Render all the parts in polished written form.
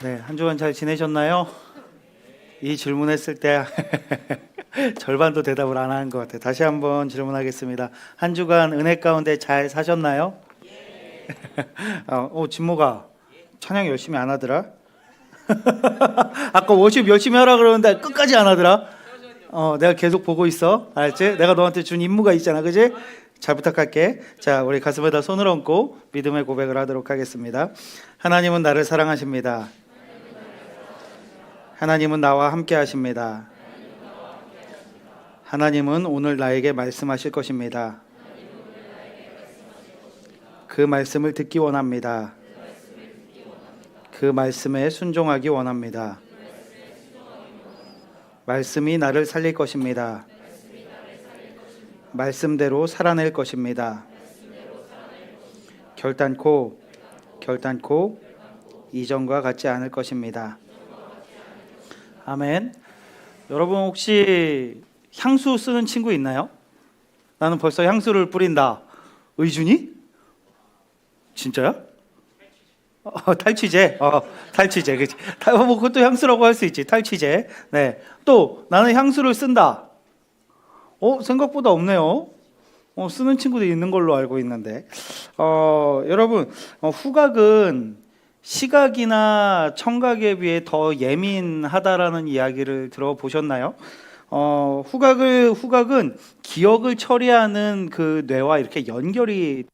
네, 한 주간 잘 지내셨나요? 이 질문했을 때 절반도 대답을 안 한 것 같아요. 다시 한번 질문하겠습니다. 한 주간 은혜 가운데 잘 사셨나요? 진모가 찬양 열심히 안 하더라? 아까 워십 열심히 하라 그러는데 끝까지 안 하더라? 내가 계속 보고 있어. 알았지? 내가 너한테 준 임무가 있잖아. 그지? 잘 부탁할게. 자, 우리 가슴에다 손을 얹고 믿음의 고백을 하도록 하겠습니다. 하나님은 나를 사랑하십니다. 하나님은 나와 함께 하십니다. 하나님은 오늘 나에게 말씀하실 것입니다. 그 말씀을 듣기 원합니다. 그 말씀에 순종하기 원합니다. 말씀이 나를 살릴 것입니다. 말씀대로 살아낼 것입니다. 결단코 이전과 같지 않을 것입니다. 아멘. 여러분 혹시 향수 쓰는 친구 있나요? 나는 벌써 향수를 뿌린다. 의준이? 진짜야? 탈취제. 탈취제. 그치? 뭐 그것도 향수라고 할 수 있지. 탈취제. 네. 또 나는 향수를 쓴다. 생각보다 없네요. 쓰는 친구도 있는 걸로 알고 있는데. 여러분, 후각은 시각이나 청각에 비해 더 예민하다라는 이야기를 들어보셨나요? 후각은 기억을 처리하는 그 뇌와 이렇게 연결이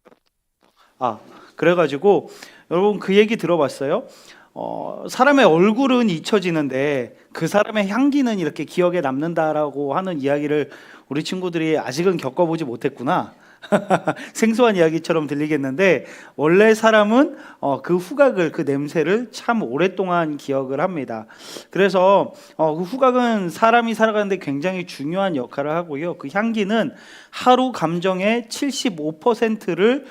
그래가지고 여러분 그 얘기 들어봤어요? 사람의 얼굴은 잊혀지는데 그 사람의 향기는 이렇게 기억에 남는다라고 하는 이야기를 우리 친구들이 아직은 겪어보지 못했구나. 생소한 이야기처럼 들리겠는데 원래 사람은 그 후각을, 그 냄새를 참 오랫동안 기억을 합니다. 그래서 그 후각은 사람이 살아가는데 굉장히 중요한 역할을 하고요. 그 향기는 하루 감정의 75%를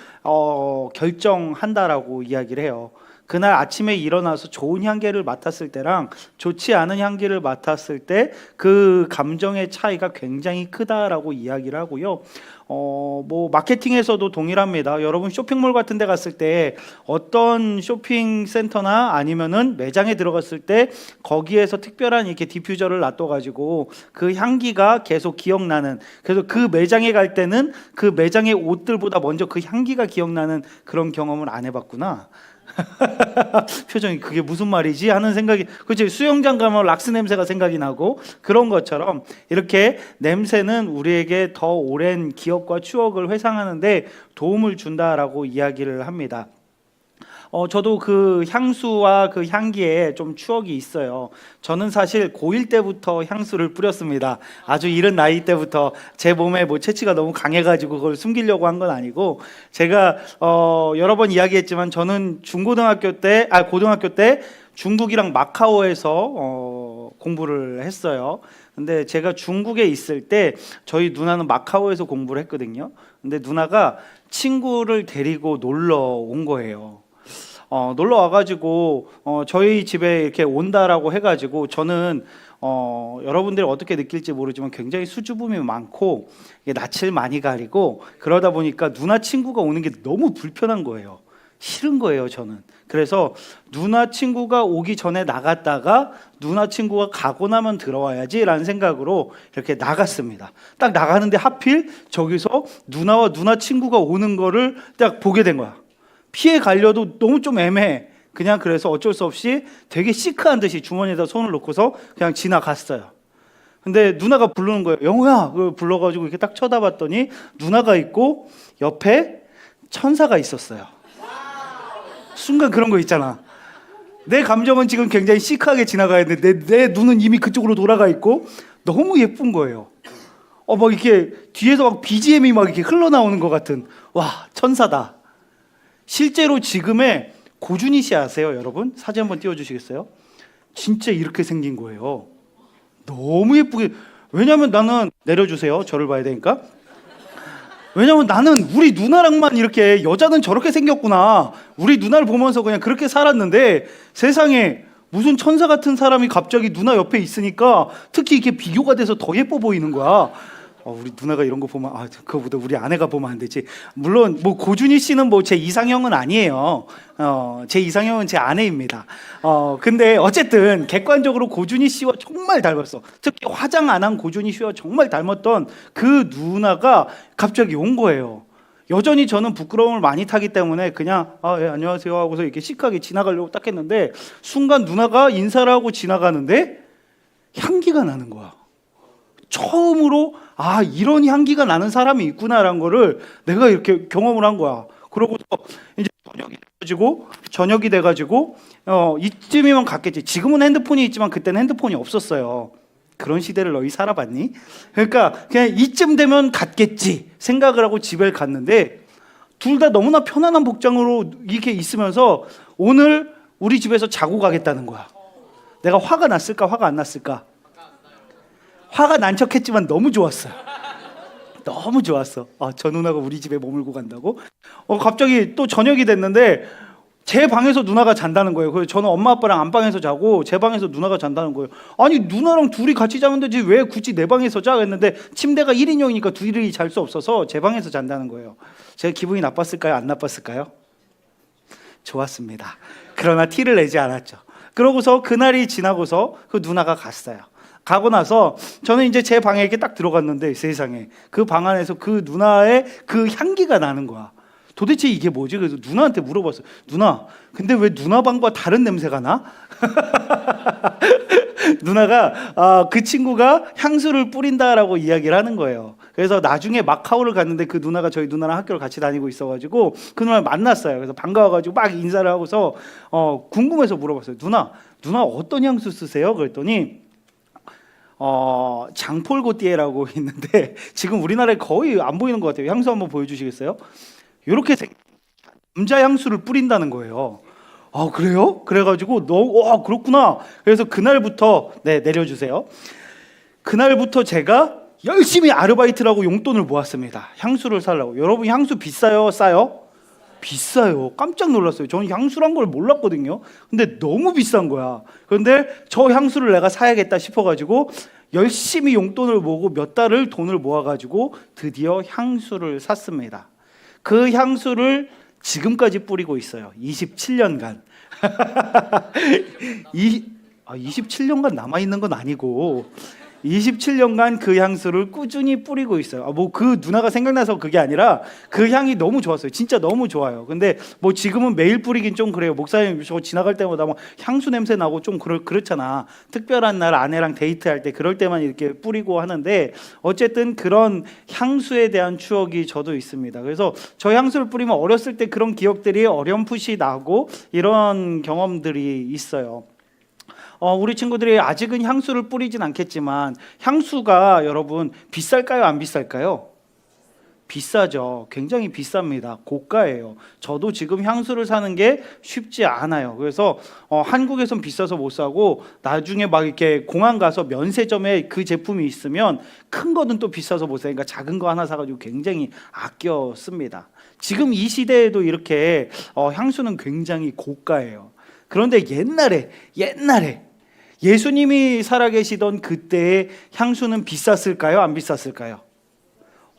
결정한다라고 이야기를 해요. 그날 아침에 일어나서 좋은 향기를 맡았을 때랑 좋지 않은 향기를 맡았을 때 그 감정의 차이가 굉장히 크다라고 이야기를 하고요. 뭐 마케팅에서도 동일합니다. 여러분 쇼핑몰 같은 데 갔을 때 어떤 쇼핑센터나 아니면은 매장에 들어갔을 때 거기에서 특별한 이렇게 디퓨저를 놔둬가지고 그 향기가 계속 기억나는, 그래서 그 매장에 갈 때는 그 매장의 옷들보다 먼저 그 향기가 기억나는 그런 경험을 안 해봤구나. 표정이 그게 무슨 말이지 하는 생각이, 그렇지? 수영장 가면 락스 냄새가 생각이 나고 그런 것처럼 이렇게 냄새는 우리에게 더 오랜 기억과 추억을 회상하는데 도움을 준다라고 이야기를 합니다. 저도 그 향수와 그 향기에 좀 추억이 있어요. 저는 사실 고1 때부터 향수를 뿌렸습니다. 아주 이른 나이 때부터. 제 몸에 뭐 체취가 너무 강해가지고 그걸 숨기려고 한 건 아니고, 제가 여러 번 이야기했지만 저는 고등학교 때 중국이랑 마카오에서 공부를 했어요. 근데 제가 중국에 있을 때 저희 누나는 마카오에서 공부를 했거든요. 근데 누나가 친구를 데리고 놀러 온 거예요. 놀러 와가지고 저희 집에 이렇게 온다라고 해가지고 저는 여러분들이 어떻게 느낄지 모르지만 굉장히 수줍음이 많고 낯을 많이 가리고 그러다 보니까 누나 친구가 오는 게 너무 불편한 거예요. 싫은 거예요, 저는. 그래서 누나 친구가 오기 전에 나갔다가 누나 친구가 가고 나면 들어와야지 라는 생각으로 이렇게 나갔습니다. 딱 나가는데 하필 저기서 누나와 누나 친구가 오는 거를 딱 보게 된 거야. 피해 가려도 너무 좀 애매해. 그냥 그래서 어쩔 수 없이 되게 시크한 듯이 주머니에다 손을 놓고서 그냥 지나갔어요. 근데 누나가 부르는 거예요. 영호야! 그걸 불러가지고 이렇게 딱 쳐다봤더니 누나가 있고 옆에 천사가 있었어요. 순간 그런 거 있잖아. 내 감정은 지금 굉장히 시크하게 지나가야 되는데 내 눈은 이미 그쪽으로 돌아가 있고 너무 예쁜 거예요. 막 이렇게 뒤에서 막 BGM이 막 이렇게 흘러나오는 것 같은, 와, 천사다. 실제로 지금의 고준희 씨 아세요, 여러분? 사진 한번 띄워주시겠어요? 진짜 이렇게 생긴 거예요. 너무 예쁘게. 왜냐면 나는, 내려주세요. 저를 봐야 되니까. 왜냐면 나는 우리 누나랑만 이렇게, 여자는 저렇게 생겼구나, 우리 누나를 보면서 그냥 그렇게 살았는데 세상에 무슨 천사 같은 사람이 갑자기 누나 옆에 있으니까 특히 이렇게 비교가 돼서 더 예뻐 보이는 거야. 우리 누나가 이런 거 보면 그거보다 우리 아내가 보면 안 되지. 물론 뭐 고준희 씨는 뭐 제 이상형은 아니에요. 제 이상형은 제 아내입니다. 근데 어쨌든 객관적으로 고준희 씨와 정말 닮았어. 특히 화장 안 한 고준희 씨와 정말 닮았던 그 누나가 갑자기 온 거예요. 여전히 저는 부끄러움을 많이 타기 때문에 그냥 예, 안녕하세요 하고서 이렇게 시크하게 지나가려고 딱 했는데 순간 누나가 인사를 하고 지나가는데 향기가 나는 거야. 처음으로 이런 향기가 나는 사람이 있구나라는 거를 내가 이렇게 경험을 한 거야. 그러고서 이제 저녁이 돼가지고 이쯤이면 갔겠지. 지금은 핸드폰이 있지만 그때는 핸드폰이 없었어요. 그런 시대를 너희 살아봤니? 그러니까 그냥 이쯤 되면 갔겠지 생각을 하고 집에 갔는데 둘 다 너무나 편안한 복장으로 이렇게 있으면서 오늘 우리 집에서 자고 가겠다는 거야. 내가 화가 났을까 화가 안 났을까? 화가 난 척했지만 너무 좋았어요. 너무 좋았어. 저 누나가 우리 집에 머물고 간다고? 갑자기 또 저녁이 됐는데 제 방에서 누나가 잔다는 거예요. 그래서 저는 엄마 아빠랑 안방에서 자고 제 방에서 누나가 잔다는 거예요. 아니 누나랑 둘이 같이 자면 되지 왜 굳이 내 방에서 자? 했는데 침대가 1인용이니까 둘이 잘 수 없어서 제 방에서 잔다는 거예요. 제가 기분이 나빴을까요? 안 나빴을까요? 좋았습니다. 그러나 티를 내지 않았죠. 그러고서 그날이 지나고서 그 누나가 갔어요. 가고 나서 저는 이제 제 방에 이렇게 딱 들어갔는데 세상에 그 방 안에서 그 누나의 그 향기가 나는 거야. 도대체 이게 뭐지? 그래서 누나한테 물어봤어요. 누나, 근데 왜 누나 방과 다른 냄새가 나? 누나가 그 친구가 향수를 뿌린다라고 이야기를 하는 거예요. 그래서 나중에 마카오를 갔는데 그 누나가 저희 누나랑 학교를 같이 다니고 있어가지고 그 누나를 만났어요. 그래서 반가워가지고 막 인사를 하고서 궁금해서 물어봤어요. 누나 어떤 향수 쓰세요? 그랬더니 장폴 고띠에라고 있는데 지금 우리나라에 거의 안 보이는 것 같아요. 향수 한번 보여주시겠어요? 이렇게 남자 향수를 뿌린다는 거예요. 그래요? 그래가지고 그렇구나. 그래서 그날부터 내려주세요. 그날부터 제가 열심히 아르바이트를 하고 용돈을 모았습니다. 향수를 사려고. 여러분 향수 비싸요? 싸요? 비싸요. 깜짝 놀랐어요. 저는 향수란 걸 몰랐거든요. 근데 너무 비싼 거야. 그런데 저 향수를 내가 사야겠다 싶어가지고 열심히 용돈을 모으고 몇 달을 돈을 모아가지고 드디어 향수를 샀습니다. 그 향수를 지금까지 뿌리고 있어요. 27년간. 27년간 남아있는 건 아니고 27년간 그 향수를 꾸준히 뿌리고 있어요. 그 누나가 생각나서 그게 아니라 그 향이 너무 좋았어요. 진짜 너무 좋아요. 근데 지금은 매일 뿌리긴 좀 그래요. 목사님 저 지나갈 때마다 향수 냄새 나고 좀 그렇잖아. 특별한 날 아내랑 데이트할 때 그럴 때만 이렇게 뿌리고 하는데 어쨌든 그런 향수에 대한 추억이 저도 있습니다. 그래서 저 향수를 뿌리면 어렸을 때 그런 기억들이 어렴풋이 나고 이런 경험들이 있어요. 우리 친구들이 아직은 향수를 뿌리진 않겠지만 향수가 여러분 비쌀까요? 안 비쌀까요? 비싸죠. 굉장히 비쌉니다. 고가예요. 저도 지금 향수를 사는 게 쉽지 않아요. 그래서 한국에선 비싸서 못 사고 나중에 막 이렇게 공항 가서 면세점에 그 제품이 있으면 큰 거는 또 비싸서 못 사니까 작은 거 하나 사가지고 굉장히 아껴 씁니다. 지금 이 시대에도 이렇게 향수는 굉장히 고가예요. 그런데 옛날에 예수님이 살아계시던 그때의 향수는 비쌌을까요? 안 비쌌을까요?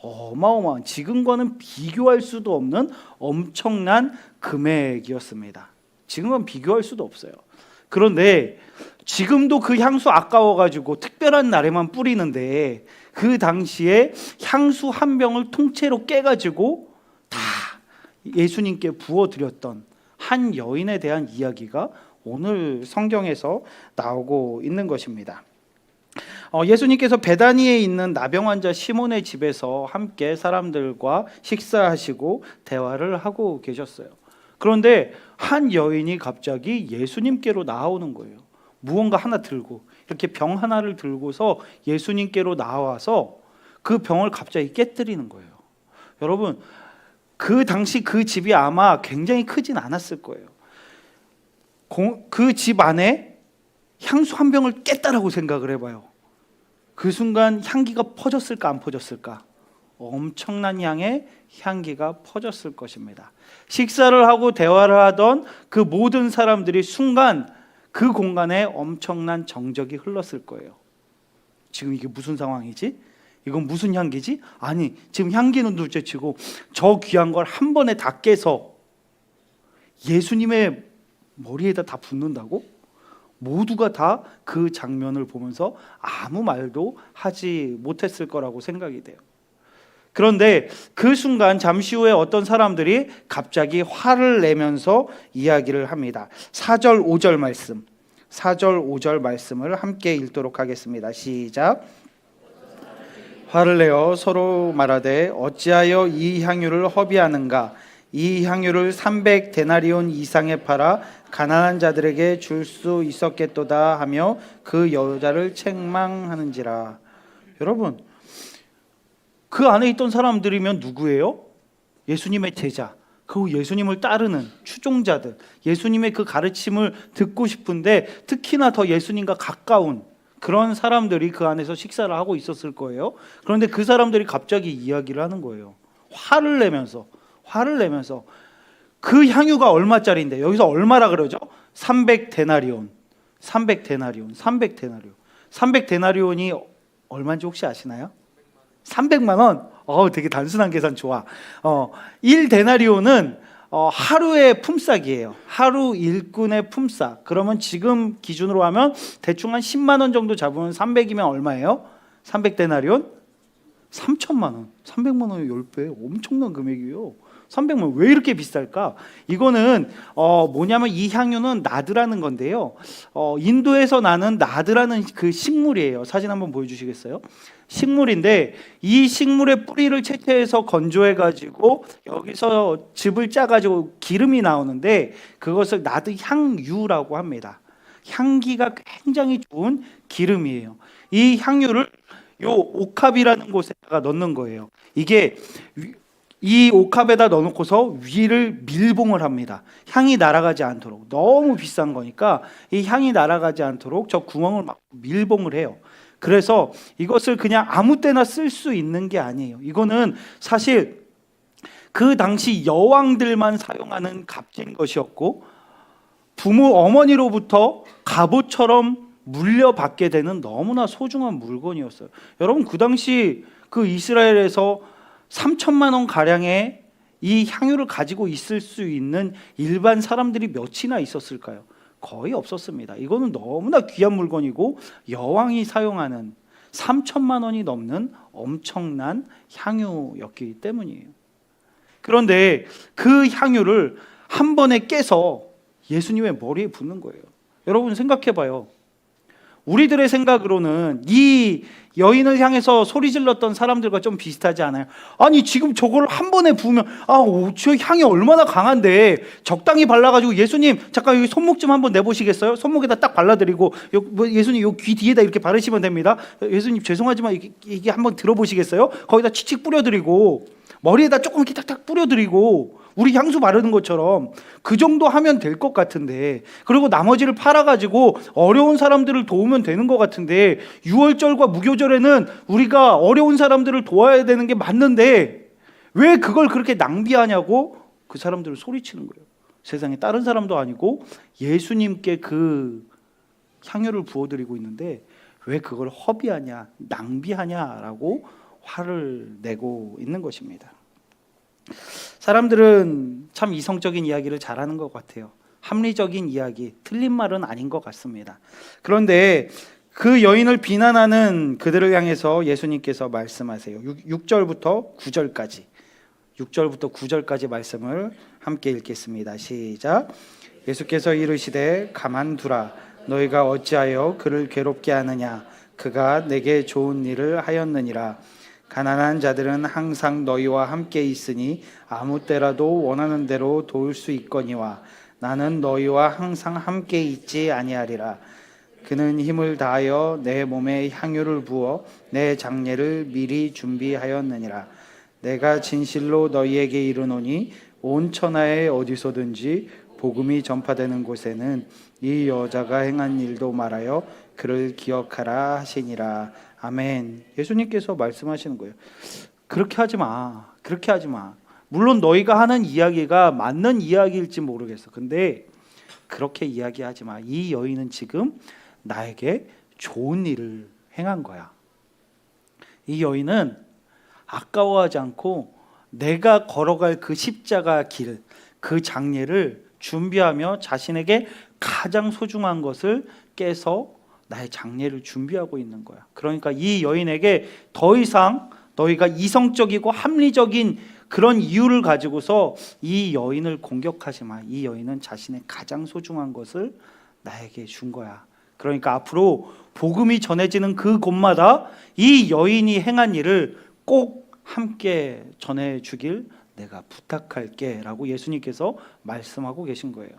어마어마한 지금과는 비교할 수도 없는 엄청난 금액이었습니다. 지금은 비교할 수도 없어요. 그런데 지금도 그 향수 아까워가지고 특별한 날에만 뿌리는데 그 당시에 향수 한 병을 통째로 깨가지고 다 예수님께 부어드렸던 한 여인에 대한 이야기가 오늘 성경에서 나오고 있는 것입니다. 예수님께서 베다니에 있는 나병 환자 시몬의 집에서 함께 사람들과 식사하시고 대화를 하고 계셨어요. 그런데 한 여인이 갑자기 예수님께로 나오는 거예요. 무언가 하나 들고 이렇게 병 하나를 들고서 예수님께로 나와서 그 병을 갑자기 깨뜨리는 거예요. 여러분 그 당시 그 집이 아마 굉장히 크진 않았을 거예요. 그 집 안에 향수 한 병을 깼다라고 생각을 해봐요. 그 순간 향기가 퍼졌을까 안 퍼졌을까? 엄청난 양의 향기가 퍼졌을 것입니다. 식사를 하고 대화를 하던 그 모든 사람들이 순간 그 공간에 엄청난 정적이 흘렀을 거예요. 지금 이게 무슨 상황이지? 이건 무슨 향기지? 아니, 지금 향기는 둘째치고 저 귀한 걸 한 번에 다 깨서 예수님의 머리에다 다 붓는다고? 모두가 다 그 장면을 보면서 아무 말도 하지 못했을 거라고 생각이 돼요. 그런데 그 순간 잠시 후에 어떤 사람들이 갑자기 화를 내면서 이야기를 합니다. 4절 5절 말씀, 4절 5절 말씀을 함께 읽도록 하겠습니다. 시작. 화를 내어 서로 말하되 어찌하여 이 향유를 허비하는가? 이 향유를 300데나리온 이상에 팔아 가난한 자들에게 줄 수 있었겠도다 하며 그 여자를 책망하는지라. 여러분, 그 안에 있던 사람들이면 누구예요? 예수님의 제자, 그 예수님을 따르는 추종자들, 예수님의 그 가르침을 듣고 싶은데 특히나 더 예수님과 가까운 그런 사람들이 그 안에서 식사를 하고 있었을 거예요. 그런데 그 사람들이 갑자기 이야기를 하는 거예요. 화를 내면서 그 향유가 얼마짜리인데, 여기서 얼마라 그러죠? 300데나리온. 300데나리온이 얼마인지 혹시 아시나요? 300만 원. 되게 단순한 계산 좋아. 1데나리온은 하루의 품삯이에요. 하루 일꾼의 품삯. 그러면 지금 기준으로 하면 대충 한 10만 원 정도 잡으면 300이면 얼마예요? 300데나리온? 3천만 원. 300만 원의 10배. 엄청난 금액이에요. 300만 원. 왜 이렇게 비쌀까? 이거는 뭐냐면 이 향유는 나드라는 건데요. 인도에서 나는 나드라는 그 식물이에요. 사진 한번 보여주시겠어요? 식물인데 이 식물의 뿌리를 채취해서 건조해 가지고 여기서 즙을 짜 가지고 기름이 나오는데 그것을 나드 향유라고 합니다. 향기가 굉장히 좋은 기름이에요. 이 향유를 요 옥합이라는 곳에다가 넣는 거예요. 이게 이 옥합에다 넣어놓고서 위를 밀봉을 합니다. 향이 날아가지 않도록. 너무 비싼 거니까 이 향이 날아가지 않도록 저 구멍을 막 밀봉을 해요. 그래서 이것을 그냥 아무 때나 쓸 수 있는 게 아니에요. 이거는 사실 그 당시 여왕들만 사용하는 값진 것이었고 부모 어머니로부터 갑옷처럼 물려받게 되는 너무나 소중한 물건이었어요. 여러분, 그 당시 그 이스라엘에서 3천만 원 가량의 이 향유를 가지고 있을 수 있는 일반 사람들이 몇이나 있었을까요? 거의 없었습니다. 이거는 너무나 귀한 물건이고 여왕이 사용하는 3천만 원이 넘는 엄청난 향유였기 때문이에요. 그런데 그 향유를 한 번에 깨서 예수님의 머리에 붓는 거예요. 여러분 생각해 봐요. 우리들의 생각으로는 이 여인을 향해서 소리 질렀던 사람들과 좀 비슷하지 않아요? 아니 지금 저걸 한 번에 부으면 저 향이 얼마나 강한데 적당히 발라가지고 예수님 잠깐 여기 손목 좀 한번 내보시겠어요? 손목에다 딱 발라드리고 예수님 요 귀 뒤에다 이렇게 바르시면 됩니다. 예수님 죄송하지만 이게 한번 들어보시겠어요? 거기다 칙칙 뿌려드리고 머리에다 조금 이렇게 탁탁 뿌려드리고 우리 향수 바르는 것처럼 그 정도 하면 될 것 같은데, 그리고 나머지를 팔아가지고 어려운 사람들을 도우면 되는 것 같은데, 6월절과 무교절에는 우리가 어려운 사람들을 도와야 되는 게 맞는데 왜 그걸 그렇게 낭비하냐고 그 사람들을 소리치는 거예요. 세상에 다른 사람도 아니고 예수님께 그 향유를 부어드리고 있는데 왜 그걸 허비하냐, 낭비하냐라고 화를 내고 있는 것입니다. 사람들은 참 이성적인 이야기를 잘하는 것 같아요. 합리적인 이야기, 틀린 말은 아닌 것 같습니다. 그런데 그 여인을 비난하는 그들을 향해서 예수님께서 말씀하세요. 6절부터 9절까지 말씀을 함께 읽겠습니다. 시작. 예수께서 이르시되 가만두라. 너희가 어찌하여 그를 괴롭게 하느냐. 그가 내게 좋은 일을 하였느니라. 가난한 자들은 항상 너희와 함께 있으니 아무 때라도 원하는 대로 도울 수 있거니와 나는 너희와 항상 함께 있지 아니하리라. 그는 힘을 다하여 내 몸에 향유를 부어 내 장례를 미리 준비하였느니라. 내가 진실로 너희에게 이르노니 온 천하에 어디서든지 복음이 전파되는 곳에는 이 여자가 행한 일도 말하여 그를 기억하라 하시니라. 아멘. 예수님께서 말씀하시는 거예요. 그렇게 하지 마. 그렇게 하지 마. 물론 너희가 하는 이야기가 맞는 이야기일지 모르겠어. 근데 그렇게 이야기하지 마. 이 여인은 지금 나에게 좋은 일을 행한 거야. 이 여인은 아까워하지 않고 내가 걸어갈 그 십자가 길, 그 장례를 준비하며 자신에게 가장 소중한 것을 깨서 나의 장례를 준비하고 있는 거야. 그러니까 이 여인에게 더 이상 너희가 이성적이고 합리적인 그런 이유를 가지고서 이 여인을 공격하지 마. 이 여인은 자신의 가장 소중한 것을 나에게 준 거야. 그러니까 앞으로 복음이 전해지는 그 곳마다 이 여인이 행한 일을 꼭 함께 전해주길 내가 부탁할게 라고 예수님께서 말씀하고 계신 거예요.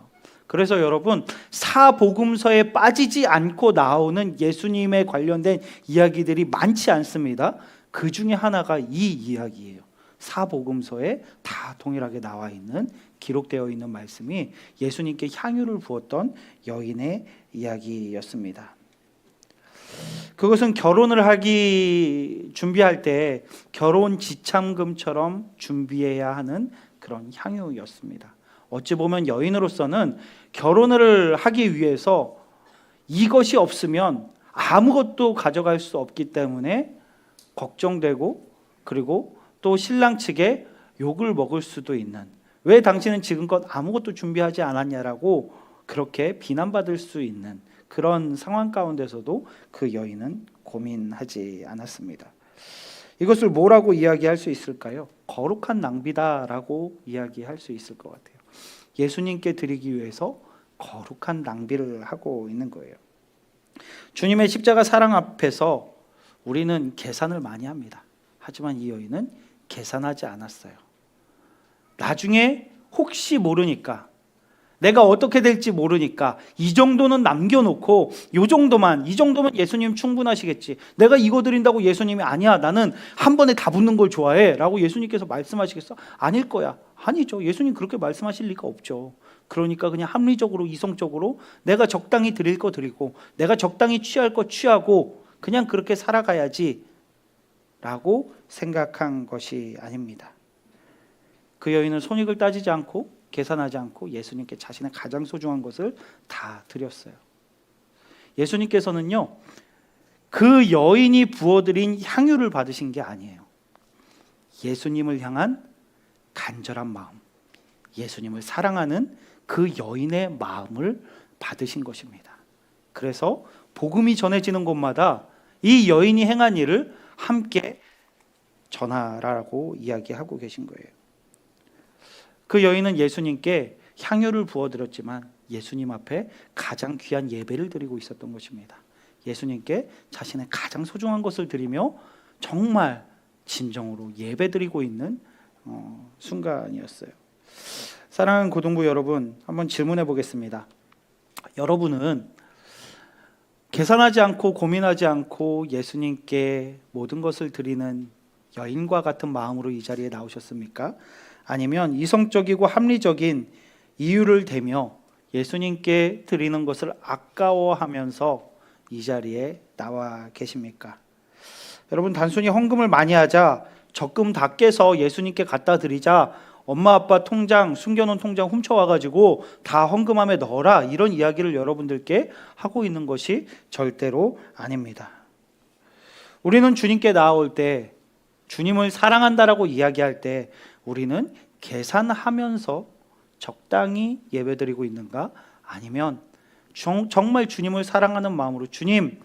그래서 여러분, 사복음서에 빠지지 않고 나오는 예수님에 관련된 이야기들이 많지 않습니다. 그 중에 하나가 이 이야기예요. 사복음서에 다 동일하게 나와 있는, 기록되어 있는 말씀이 예수님께 향유를 부었던 여인의 이야기였습니다. 그것은 결혼을 하기 준비할 때 결혼 지참금처럼 준비해야 하는 그런 향유였습니다. 어찌 보면 여인으로서는 결혼을 하기 위해서 이것이 없으면 아무것도 가져갈 수 없기 때문에 걱정되고, 그리고 또 신랑 측에 욕을 먹을 수도 있는, 왜 당신은 지금껏 아무것도 준비하지 않았냐라고 그렇게 비난받을 수 있는 그런 상황 가운데서도 그 여인은 고민하지 않았습니다. 이것을 뭐라고 이야기할 수 있을까요? 거룩한 낭비다라고 이야기할 수 있을 것 같아요. 예수님께 드리기 위해서 거룩한 낭비를 하고 있는 거예요. 주님의 십자가 사랑 앞에서 우리는 계산을 많이 합니다. 하지만 이 여인은 계산하지 않았어요. 나중에 혹시 모르니까, 내가 어떻게 될지 모르니까 이 정도는 남겨놓고 이 정도면 예수님 충분하시겠지. 내가 이거 드린다고 예수님이 아니야, 나는 한 번에 다 붓는 걸 좋아해 라고 예수님께서 말씀하시겠어? 아닐 거야. 아니죠. 예수님 그렇게 말씀하실 리가 없죠. 그러니까 그냥 합리적으로, 이성적으로 내가 적당히 드릴 거 드리고 내가 적당히 취할 거 취하고 그냥 그렇게 살아가야지 라고 생각한 것이 아닙니다. 그 여인은 손익을 따지지 않고 계산하지 않고 예수님께 자신의 가장 소중한 것을 다 드렸어요. 예수님께서는요, 그 여인이 부어드린 향유를 받으신 게 아니에요. 예수님을 향한 간절한 마음, 예수님을 사랑하는 그 여인의 마음을 받으신 것입니다. 그래서 복음이 전해지는 곳마다 이 여인이 행한 일을 함께 전하라고 이야기하고 계신 거예요. 그 여인은 예수님께 향유를 부어드렸지만 예수님 앞에 가장 귀한 예배를 드리고 있었던 것입니다. 예수님께 자신의 가장 소중한 것을 드리며 정말 진정으로 예배드리고 있는 순간이었어요. 사랑하는 고등부 여러분, 한번 질문해 보겠습니다. 여러분은 계산하지 않고 고민하지 않고 예수님께 모든 것을 드리는 여인과 같은 마음으로 이 자리에 나오셨습니까? 아니면 이성적이고 합리적인 이유를 대며 예수님께 드리는 것을 아까워하면서 이 자리에 나와 계십니까? 여러분, 단순히 헌금을 많이 하자, 적금 다 깨서 예수님께 갖다 드리자, 엄마 아빠 통장, 숨겨놓은 통장 훔쳐와가지고 다 헌금함에 넣어라, 이런 이야기를 여러분들께 하고 있는 것이 절대로 아닙니다. 우리는 주님께 나아올 때, 주님을 사랑한다라고 이야기할 때 우리는 계산하면서 적당히 예배드리고 있는가? 아니면 정말 주님을 사랑하는 마음으로, 주님,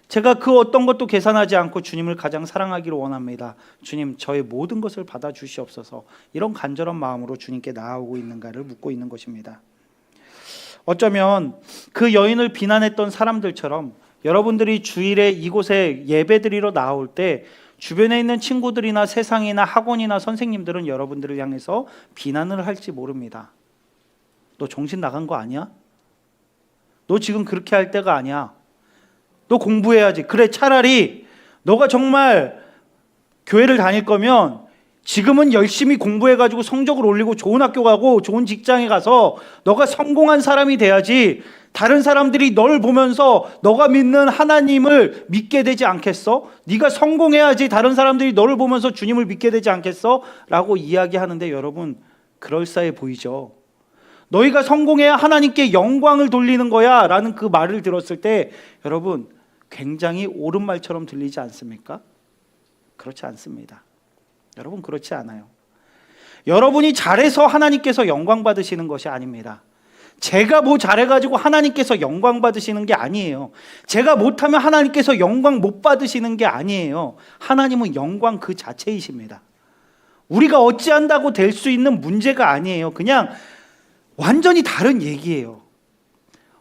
제가 그 어떤 것도 계산하지 않고 주님을 가장 사랑하기를 원합니다. 주님, 저의 모든 것을 받아주시옵소서. 이런 간절한 마음으로 주님께 나아오고 있는가를 묻고 있는 것입니다. 어쩌면 그 여인을 비난했던 사람들처럼 여러분들이 주일에 이곳에 예배드리러 나올 때 주변에 있는 친구들이나 세상이나 학원이나 선생님들은 여러분들을 향해서 비난을 할지 모릅니다. 너 정신 나간 거 아니야? 너 지금 그렇게 할 때가 아니야. 너 공부해야지. 그래, 차라리 너가 정말 교회를 다닐 거면 지금은 열심히 공부해가지고 성적을 올리고 좋은 학교 가고 좋은 직장에 가서 너가 성공한 사람이 돼야지. 다른 사람들이 널 보면서 너가 믿는 하나님을 믿게 되지 않겠어? 네가 성공해야지 다른 사람들이 너를 보면서 주님을 믿게 되지 않겠어? 라고 이야기하는데 여러분, 그럴싸해 보이죠? 너희가 성공해야 하나님께 영광을 돌리는 거야 라는 그 말을 들었을 때 여러분, 굉장히 옳은 말처럼 들리지 않습니까? 그렇지 않습니다. 여러분, 그렇지 않아요. 여러분이 잘해서 하나님께서 영광 받으시는 것이 아닙니다. 제가 뭐 잘해가지고 하나님께서 영광 받으시는 게 아니에요. 제가 못하면 하나님께서 영광 못 받으시는 게 아니에요. 하나님은 영광 그 자체이십니다. 우리가 어찌한다고 될 수 있는 문제가 아니에요. 그냥 완전히 다른 얘기예요.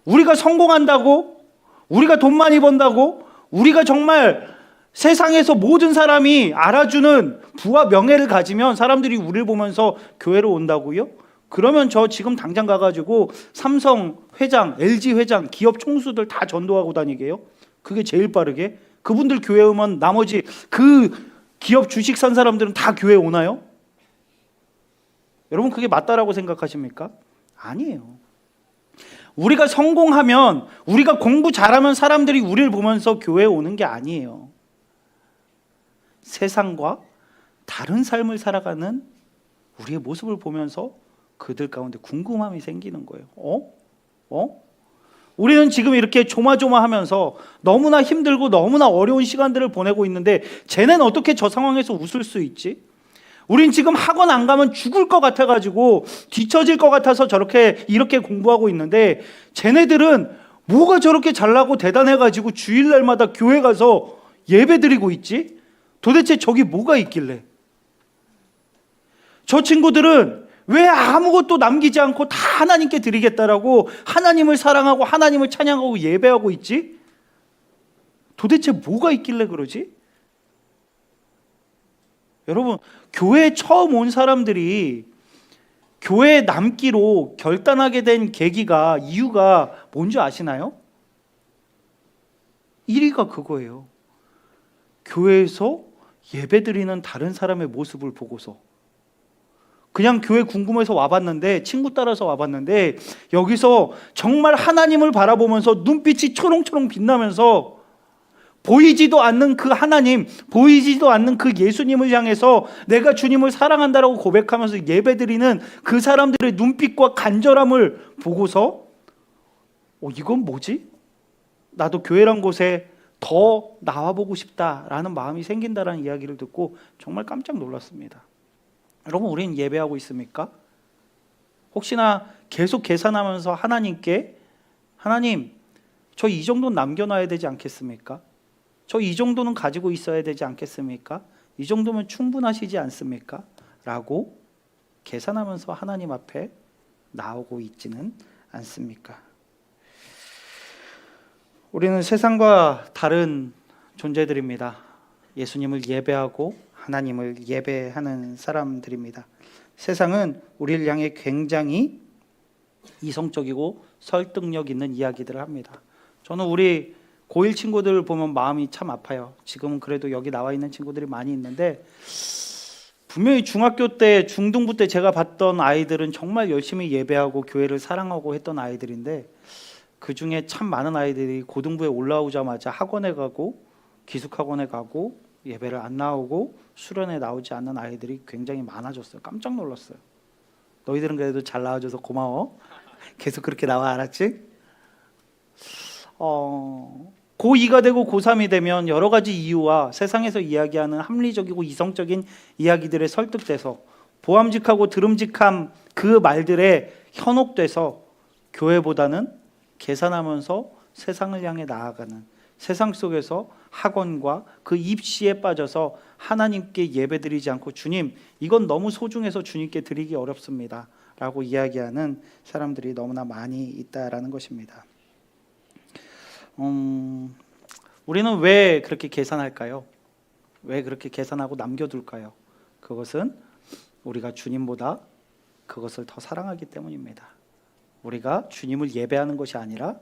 우리가 성공한다고, 우리가 돈 많이 번다고, 우리가 정말 세상에서 모든 사람이 알아주는 부와 명예를 가지면 사람들이 우리를 보면서 교회로 온다고요? 그러면 저 지금 당장 가가지고 삼성 회장, LG 회장, 기업 총수들 다 전도하고 다니게요? 그게 제일 빠르게? 그분들 교회 오면 나머지 그 기업 주식 산 사람들은 다 교회 오나요? 여러분, 그게 맞다라고 생각하십니까? 아니에요. 우리가 성공하면, 우리가 공부 잘하면 사람들이 우리를 보면서 교회에 오는 게 아니에요. 세상과 다른 삶을 살아가는 우리의 모습을 보면서 그들 가운데 궁금함이 생기는 거예요. 우리는 지금 이렇게 조마조마하면서 너무나 힘들고 너무나 어려운 시간들을 보내고 있는데 쟤네는 어떻게 저 상황에서 웃을 수 있지? 우린 지금 학원 안 가면 죽을 것 같아가지고 뒤처질 것 같아서 이렇게 공부하고 있는데 쟤네들은 뭐가 저렇게 잘나고 대단해가지고 주일날마다 교회 가서 예배 드리고 있지? 도대체 저기 뭐가 있길래? 저 친구들은 왜 아무것도 남기지 않고 다 하나님께 드리겠다라고 하나님을 사랑하고 하나님을 찬양하고 예배하고 있지? 도대체 뭐가 있길래 그러지? 여러분, 교회에 처음 온 사람들이 교회에 남기로 결단하게 된 이유가 뭔지 아시나요? 1위가 그거예요. 교회에서 예배드리는 다른 사람의 모습을 보고서 그냥 교회 궁금해서 와봤는데, 친구 따라서 와봤는데 여기서 정말 하나님을 바라보면서 눈빛이 초롱초롱 빛나면서 보이지도 않는 그 하나님, 보이지도 않는 그 예수님을 향해서 내가 주님을 사랑한다라고 고백하면서 예배드리는 그 사람들의 눈빛과 간절함을 보고서 이건 뭐지? 나도 교회란 곳에 더 나와보고 싶다라는 마음이 생긴다라는 이야기를 듣고 정말 깜짝 놀랐습니다. 여러분, 우리는 예배하고 있습니까? 혹시나 계속 계산하면서 하나님께 하나님, 저 이 정도는 남겨놔야 되지 않겠습니까? 저 이 정도는 가지고 있어야 되지 않겠습니까? 이 정도면 충분하시지 않습니까? 라고 계산하면서 하나님 앞에 나오고 있지는 않습니까? 우리는 세상과 다른 존재들입니다. 예수님을 예배하고 하나님을 예배하는 사람들입니다. 세상은 우리를 향해 굉장히 이성적이고 설득력 있는 이야기들을 합니다. 저는 우리 고1 친구들 보면 마음이 참 아파요. 지금은 그래도 여기 나와 있는 친구들이 많이 있는데 분명히 중학교 때, 중등부 때 제가 봤던 아이들은 정말 열심히 예배하고 교회를 사랑하고 했던 아이들인데 그 중에 참 많은 아이들이 고등부에 올라오자마자 학원에 가고 기숙학원에 가고 예배를 안 나오고 수련회 나오지 않는 아이들이 굉장히 많아졌어요. 깜짝 놀랐어요. 너희들은 그래도 잘 나와줘서 고마워. 계속 그렇게 나와, 알았지? 고2가 되고 고3이 되면 여러 가지 이유와 세상에서 이야기하는 합리적이고 이성적인 이야기들에 설득돼서 보암직하고 드름직한 그 말들에 현혹돼서 교회보다는 계산하면서 세상을 향해 나아가는, 세상 속에서 학원과 그 입시에 빠져서 하나님께 예배드리지 않고 주님, 이건 너무 소중해서 주님께 드리기 어렵습니다 라고 이야기하는 사람들이 너무나 많이 있다라는 것입니다. 우리는 왜 그렇게 계산할까요? 왜 그렇게 계산하고 남겨둘까요? 그것은 우리가 주님보다 그것을 더 사랑하기 때문입니다. 우리가 주님을 예배하는 것이 아니라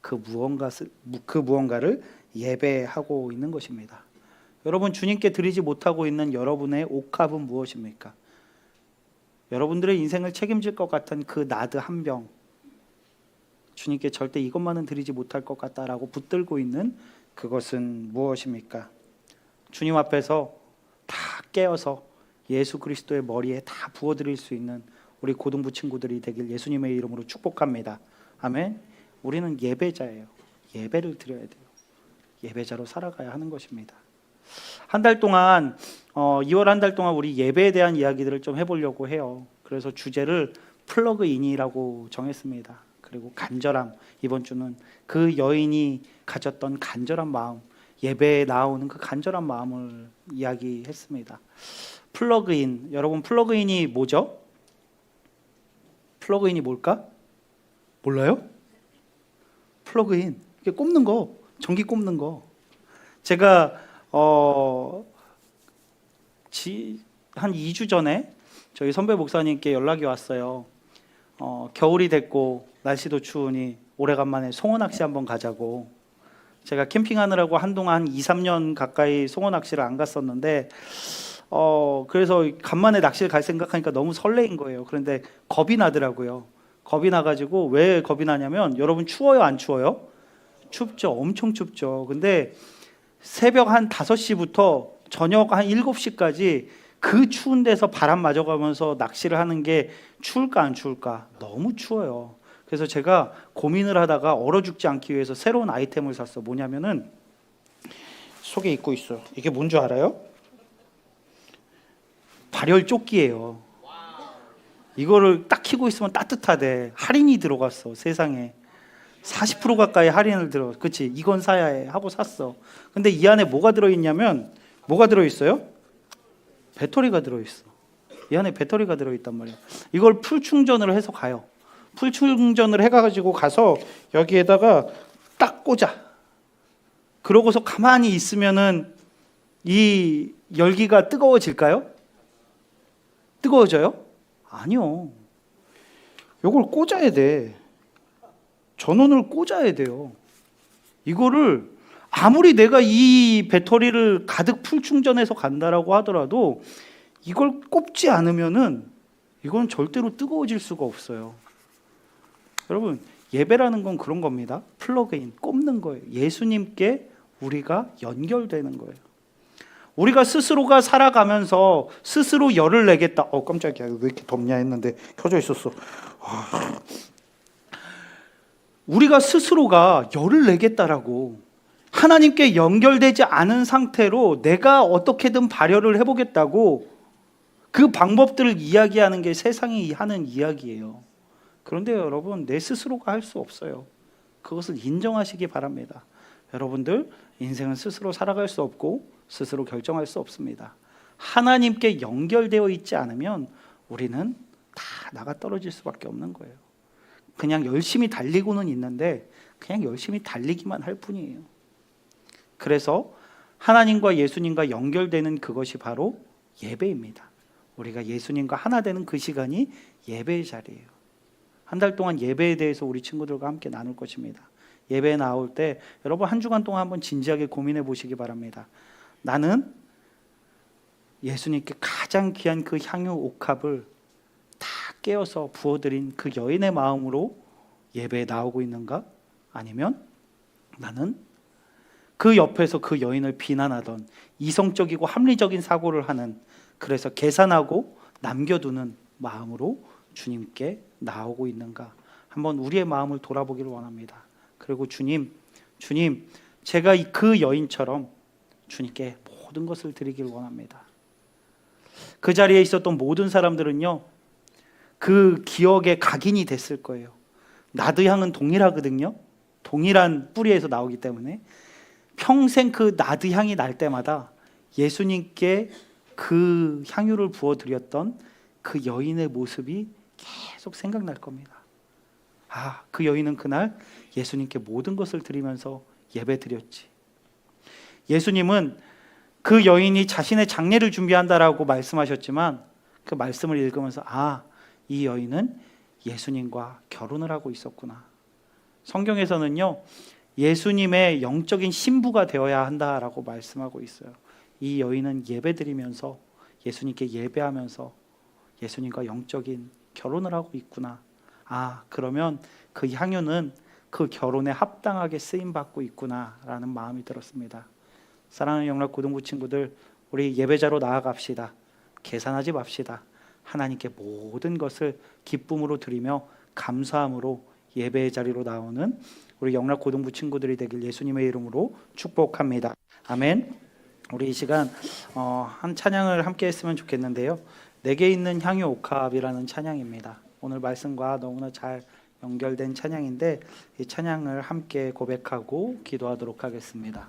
그 무언가를 예배하고 있는 것입니다. 여러분, 주님께 드리지 못하고 있는 여러분의 옥합은 무엇입니까? 여러분들의 인생을 책임질 것 같은 그 나드 한 병, 주님께 절대 이것만은 드리지 못할 것 같다라고 붙들고 있는 그것은 무엇입니까? 주님 앞에서 다 깨어서 예수 그리스도의 머리에 다 부어드릴 수 있는 우리 고등부 친구들이 되길 예수님의 이름으로 축복합니다. 아멘. 우리는 예배자예요. 예배를 드려야 돼요. 예배자로 살아가야 하는 것입니다. 한 달 동안 2월 한 달 동안 우리 예배에 대한 이야기들을 좀 해보려고 해요. 그래서 주제를 플러그인이라고 정했습니다. 그리고 간절함, 이번 주는 그 여인이 가졌던 간절한 마음, 예배에 나오는 그 간절한 마음을 이야기했습니다. 플러그인, 여러분 플러그인이 뭐죠? 플러그인이 뭘까? 몰라요? 플러그인, 이게 꼽는 거, 전기 꼽는 거. 제가 한 2주 전에 저희 선배 목사님께 연락이 왔어요. 겨울이 됐고 날씨도 추우니 오래간만에 송어 낚시 한번 가자고. 제가 캠핑하느라고 한동안 2, 3년 가까이 송어 낚시를 안 갔었는데 그래서 간만에 낚시를 갈 생각하니까 너무 설레인 거예요. 그런데 겁이 나더라고요. 겁이 나가지고, 왜 겁이 나냐면, 여러분 추워요 안 추워요? 춥죠. 엄청 춥죠. 근데 새벽 한 5시부터 저녁 한 7시까지 그 추운 데서 바람 맞아가면서 낚시를 하는 게 추울까 안 추울까? 너무 추워요. 그래서 제가 고민을 하다가 얼어 죽지 않기 위해서 새로운 아이템을 샀어. 뭐냐면은 속에 입고 있어요. 이게 뭔 줄 알아요? 발열 조끼예요. 이거를 딱 키고 있으면 따뜻하대. 할인이 들어갔어. 세상에 40% 가까이 할인을 들어. 그치, 이건 사야 해 하고 샀어. 근데 이 안에 뭐가 들어있냐면, 뭐가 들어있어요? 배터리가 들어있어. 이 안에 배터리가 들어있단 말이야. 이걸 풀 충전을 해서 가요. 풀 충전을 해가지고 가서 여기에다가 딱 꽂아. 그러고서 가만히 있으면은 이 열기가 뜨거워질까요? 뜨거워져요? 아니요. 이걸 꽂아야 돼. 전원을 꽂아야 돼요. 이거를 아무리 내가 이 배터리를 가득 풀 충전해서 간다라고 하더라도 이걸 꼽지 않으면은 이건 절대로 뜨거워질 수가 없어요. 여러분, 예배라는 건 그런 겁니다. 플러그인, 꼽는 거예요. 예수님께 우리가 연결되는 거예요. 우리가 스스로가 살아가면서 스스로 열을 내겠다. 깜짝이야. 왜 이렇게 덥냐 했는데 켜져 있었어. 우리가 스스로가 열을 내겠다라고 하나님께 연결되지 않은 상태로 내가 어떻게든 발열을 해보겠다고 그 방법들을 이야기하는 게 세상이 하는 이야기예요. 그런데 여러분, 내 스스로가 할 수 없어요. 그것을 인정하시기 바랍니다. 여러분들, 인생은 스스로 살아갈 수 없고 스스로 결정할 수 없습니다. 하나님께 연결되어 있지 않으면 우리는 다 나가 떨어질 수밖에 없는 거예요. 그냥 열심히 달리고는 있는데 그냥 열심히 달리기만 할 뿐이에요. 그래서 하나님과 예수님과 연결되는 그것이 바로 예배입니다. 우리가 예수님과 하나 되는 그 시간이 예배의 자리예요. 한 달 동안 예배에 대해서 우리 친구들과 함께 나눌 것입니다. 예배에 나올 때 여러분 한 주간 동안 한번 진지하게 고민해 보시기 바랍니다. 나는 예수님께 가장 귀한 그 향유 옥합을 다 깨어서 부어드린 그 여인의 마음으로 예배에 나오고 있는가? 아니면 나는 그 옆에서 그 여인을 비난하던 이성적이고 합리적인 사고를 하는, 그래서 계산하고 남겨두는 마음으로 주님께 나오고 있는가? 한번 우리의 마음을 돌아보기를 원합니다. 그리고 주님, 제가 그 여인처럼 주님께 모든 것을 드리길 원합니다. 그 자리에 있었던 모든 사람들은요, 그 기억에 각인이 됐을 거예요. 나드향은 동일하거든요. 동일한 뿌리에서 나오기 때문에 평생 그 나드향이 날 때마다 예수님께 그 향유를 부어드렸던 그 여인의 모습이 계속 생각날 겁니다. 그 여인은 그날 예수님께 모든 것을 드리면서 예배 드렸지. 예수님은 그 여인이 자신의 장례를 준비한다라고 말씀하셨지만 그 말씀을 읽으면서 이 여인은 예수님과 결혼을 하고 있었구나. 성경에서는요, 예수님의 영적인 신부가 되어야 한다라고 말씀하고 있어요. 이 여인은 예배드리면서 예수님께 예배하면서 예수님과 영적인 결혼을 하고 있구나. 그러면 그 향유는 그 결혼에 합당하게 쓰임받고 있구나라는 마음이 들었습니다. 사랑하는 영락 고등부 친구들, 우리 예배자로 나아갑시다. 계산하지 맙시다. 하나님께 모든 것을 기쁨으로 드리며 감사함으로 예배의 자리로 나오는 우리 영락 고등부 친구들이 되길 예수님의 이름으로 축복합니다. 아멘. 우리 이 시간 한 찬양을 함께 했으면 좋겠는데요. 내게 있는 향유 옥합이라는 찬양입니다. 오늘 말씀과 너무나 잘 연결된 찬양인데 이 찬양을 함께 고백하고 기도하도록 하겠습니다.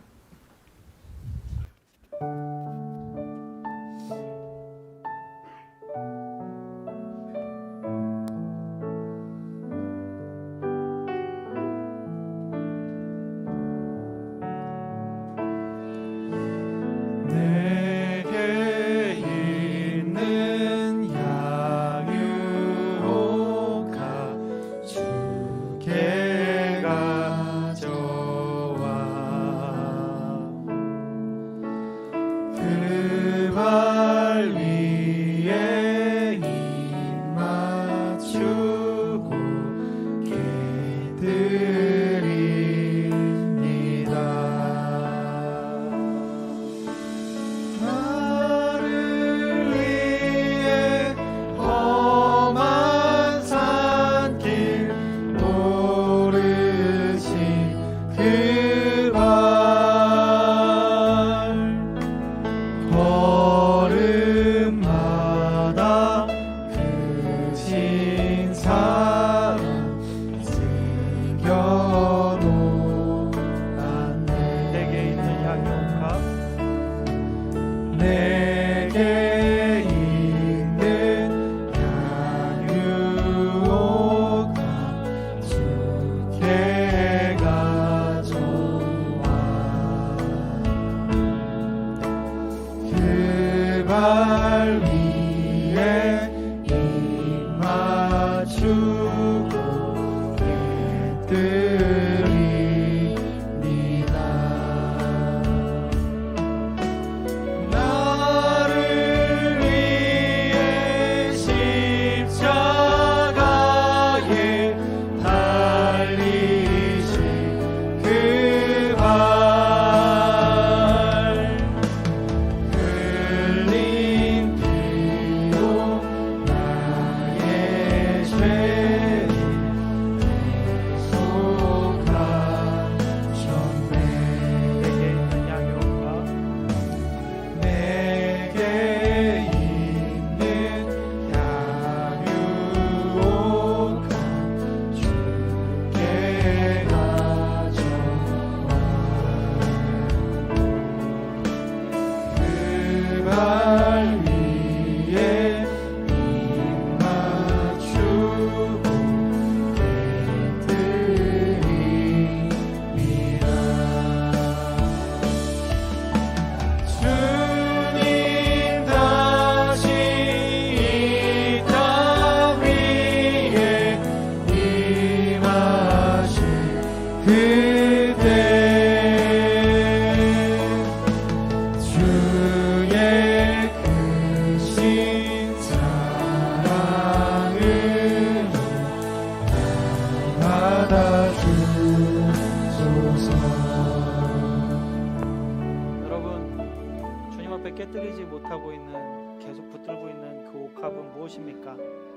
깨뜨리지 못하고 있는, 계속 붙들고 있는 그 옥합은 무엇입니까?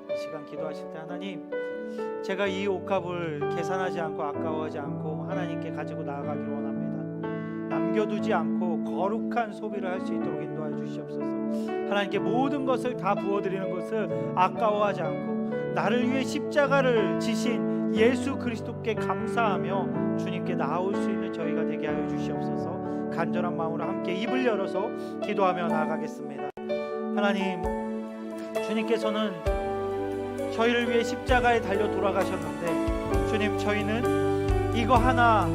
이 시간 기도하실 때 하나님, 제가 이 옥합을 계산하지 않고 아까워하지 않고 하나님께 가지고 나아가기를 원합니다. 남겨두지 않고 거룩한 소비를 할 수 있도록 인도하여 주시옵소서. 하나님께 모든 것을 다 부어드리는 것을 아까워하지 않고 나를 위해 십자가를 지신 예수 그리스도께 감사하며 주님께 나아올 수 있는 저희가 되게 하여 주시옵소서. 간절한 마음으로 함께 입을 열어서 기도하며 나아가겠습니다. 하나님, 주님께서는 저희를 위해 십자가에 달려 돌아가셨는데 주님, 저희는 이거 하나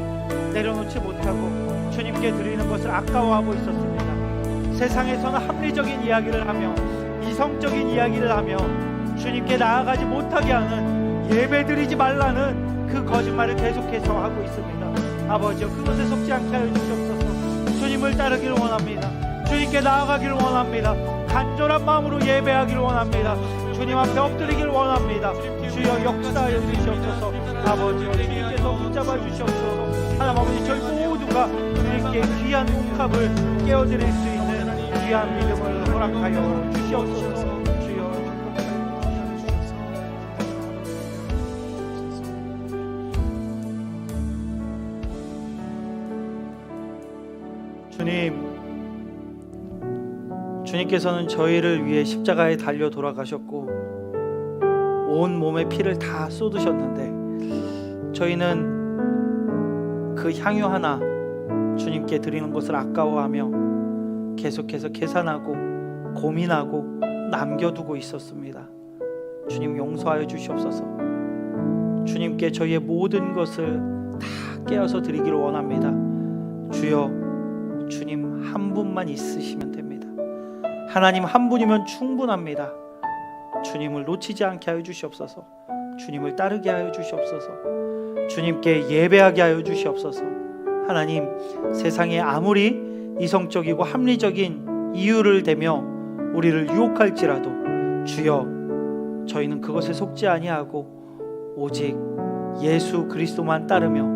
내려놓지 못하고 주님께 드리는 것을 아까워하고 있었습니다. 세상에서는 합리적인 이야기를 하며 이성적인 이야기를 하며 주님께 나아가지 못하게 하는, 예배드리지 말라는 그 거짓말을 계속해서 하고 있습니다. 아버지여, 그것에 속지 않게 하여 주시옵소서. 주님을 따르기를 원합니다. 주님께 나아가기를 원합니다. 간절한 마음으로 예배하기를 원합니다. 주님 앞에 엎드리기를 원합니다. 주여 역사하여 주시옵소서. 아버지여, 주님께서 붙잡아 주시옵소서. 하나님 아버지, 저희 모두가 주님께 귀한 옥합을 깨어드릴 수 있는 귀한 믿음을 허락하여 주시옵소서. 주님, 주님께서는 저희를 위해 십자가에 달려 돌아가셨고 온 몸에 피를 다 쏟으셨는데 저희는 그 향유 하나 주님께 드리는 것을 아까워하며 계속해서 계산하고 고민하고 남겨두고 있었습니다. 주님 용서하여 주시옵소서. 주님께 저희의 모든 것을 다 깨어서 드리기를 원합니다. 주여, 주님 한 분만 있으시면 됩니다. 하나님 한 분이면 충분합니다. 주님을 놓치지 않게 하여 주시옵소서. 주님을 따르게 하여 주시옵소서. 주님께 예배하게 하여 주시옵소서. 하나님, 세상에 아무리 이성적이고 합리적인 이유를 대며 우리를 유혹할지라도 주여, 저희는 그것에 속지 아니하고 오직 예수 그리스도만 따르며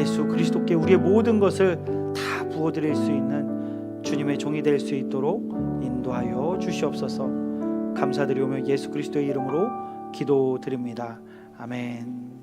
예수 그리스도께 우리의 모든 것을 다 부어드릴 수 있는 주님의 종이 될 수 있도록 인도하여 주시옵소서. 감사드리오며 예수 그리스도의 이름으로 기도드립니다. 아멘.